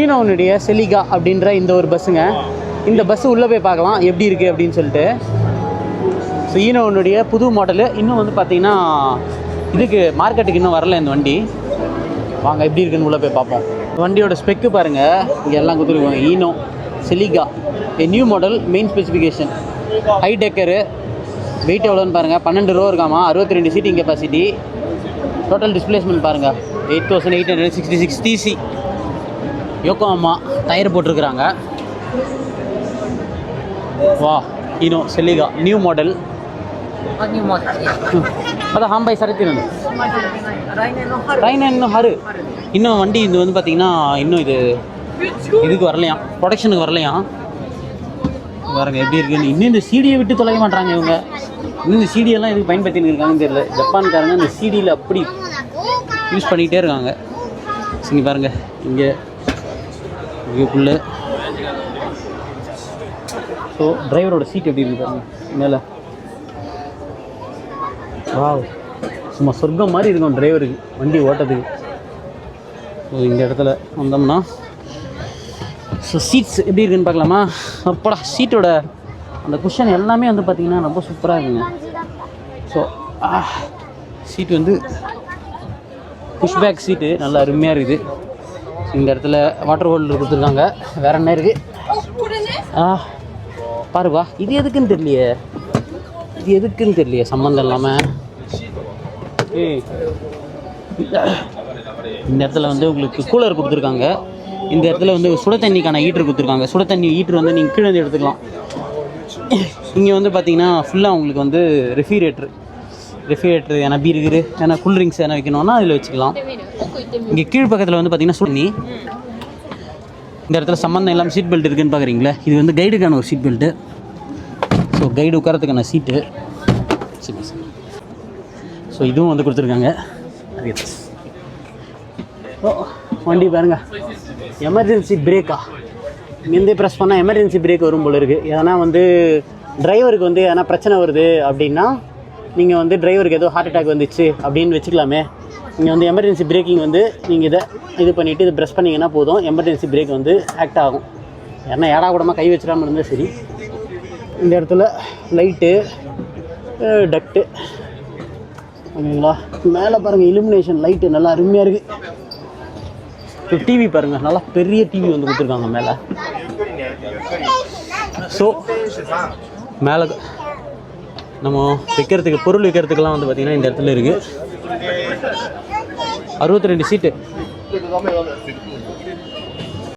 ஈனோனுடைய செலிகா அப்படின்ற இந்த ஒரு பஸ்ஸுங்க. இந்த பஸ்ஸு உள்ளே போய் பார்க்கலாம் எப்படி இருக்குது அப்படின்னு சொல்லிட்டு. ஸோ ஈனோனுடைய புது மாடலு. இன்னும் வந்து பார்த்திங்கன்னா இதுக்கு மார்க்கெட்டுக்கு இன்னும் வரல இந்த வண்டி. வாங்க எப்படி இருக்குன்னு உள்ளே போய் பார்ப்போம். வண்டியோட ஸ்பெக்கு பாருங்கள், இங்கே எல்லாம் கொடுத்துருக்காங்க. ஈனோ Celica new model, main specification, high டெக்கரு. வெயிட் எவ்வளோன்னு பாருங்கள், 12 ரூபா இருக்காமா, 62 சீட்டிங் கெப்பாசிட்டி. டோட்டல் டிஸ்பிளேஸ்மெண்ட் பாருங்கள் 8866 டிசி. யோகோஹாமா டயர் போட்டிருக்கிறாங்க. வா ஈனோ செலிகா நியூ மாடல். அதான் ஹாம்பாய் சரத்தினு ரைனு ஹரு. இன்னும் வண்டி இது வந்து பார்த்திங்கன்னா இன்னும் இதுக்கு வரலையாம், ப்ரொடக்ஷனுக்கு வரலையாம். பாருங்க எப்படி இருக்குன்னு. இன்னும் இந்த சீடியை விட்டு தொலைய மாட்டாங்க இவங்க. இன்னும் இந்த சீடியெல்லாம் எதுக்கு பயன்படுத்தின்னு இருக்காங்கன்னு தெரியல. ஜப்பான்காரங்க இந்த சீடியில் அப்படி யூஸ் பண்ணிக்கிட்டே இருக்காங்க. இங்கே பாருங்கள், இங்கே இதுக்குள்ளே. ஸோ டிரைவரோட சீட் எப்படி இருக்கு பாருங்க மேலே. வாவ், சும்மா சொர்க்கம் மாதிரி இருக்கும் டிரைவருக்கு வண்டி ஓட்டத்துக்கு. ஸோ இந்த இடத்துல வந்தோம்னா ஸோ சீட்ஸ் எப்படி இருக்குன்னு பார்க்கலாமா. அப்போடா சீட்டோட அந்த குஷன் எல்லாமே வந்து பார்த்திங்கன்னா ரொம்ப சூப்பராக இருக்குங்க. ஸோ சீட்டு வந்து புஷ்பேக் சீட்டு நல்லா அருமையாக இருக்குது. இந்த இடத்துல வாட்டர் ஹோல்டர் கொடுத்துருக்காங்க. வேறு என்ன இருக்குது பாருப்பா. இது எதுக்குன்னு தெரியலையே, சம்மந்தம் இல்லாமல். இந்த இடத்துல வந்து உங்களுக்கு கூலர் கொடுத்துருக்காங்க. இந்த இடத்துல வந்து சுட தண்ணிக்கான ஹீட்ரு கொடுத்துருக்காங்க. சுட தண்ணி ஹீட்ரு வந்து நீங்கள் கீழே வந்து எடுத்துக்கலாம். இங்கே வந்து பார்த்தீங்கன்னா ஃபுல்லாக உங்களுக்கு வந்து ரெஃப்ரிஜரேட்ரு ஏன்னா பீர் ஏன்னா கூல்ட்ரிங்க்ஸ் எதனா வைக்கணும்னா அதில் வச்சுக்கலாம். இங்கே கீழ் பக்கத்தில் வந்து பார்த்திங்கன்னா சுட தண்ணி. இந்த இடத்துல சம்மந்தம் இல்லாமல் சீட் பெல்ட் இருக்குதுன்னு பார்க்குறீங்களா, இது வந்து கைடுக்கான ஒரு சீட் பெல்ட்டு. ஸோ கைடு உட்காரத்துக்கான சீட்டு. சரி சார். ஸோ இதுவும் வந்து கொடுத்துருக்காங்க. ஓ வண்டி பாருங்கள், எமர்ஜென்சி பிரேக்கா. இங்கேருந்தே ப்ரெஸ் பண்ணால் எமர்ஜென்சி பிரேக் வரும் போல இருக்குது. எதனா வந்து டிரைவருக்கு வந்து எதனா பிரச்சனை வருது அப்படின்னா நீங்கள் வந்து டிரைவருக்கு ஏதோ ஹார்ட் அட்டாக் வந்துச்சு அப்படின்னு வச்சுக்கலாமே. நீங்கள் வந்து எமர்ஜென்சி பிரேக்கிங் வந்து நீங்கள் இது பண்ணிவிட்டு இதை ப்ரெஸ் பண்ணிங்கன்னா போதும், எமர்ஜென்சி பிரேக் வந்து ஆக்ட் ஆகும். ஏன்னா ஏடா கூடமாக கை வச்சிடாமல் இருந்தால் சரி. இந்த இடத்துல லைட்டு டக்ட்டு ஓகேங்களா. மேலே பாருங்கள் இலுமினேஷன் லைட்டு நல்லா அருமையாக இருக்குது. இப்போ டிவி பாருங்கள், நல்லா பெரிய டிவி வந்து கொடுத்துருக்காங்க மேலே. ஸோ மேலே நம்ம வைக்கிறதுக்கு பொருள் வைக்கிறதுக்கெல்லாம் வந்து பார்த்திங்கன்னா இந்த இடத்துல இருக்குது. 62 சீட்டு.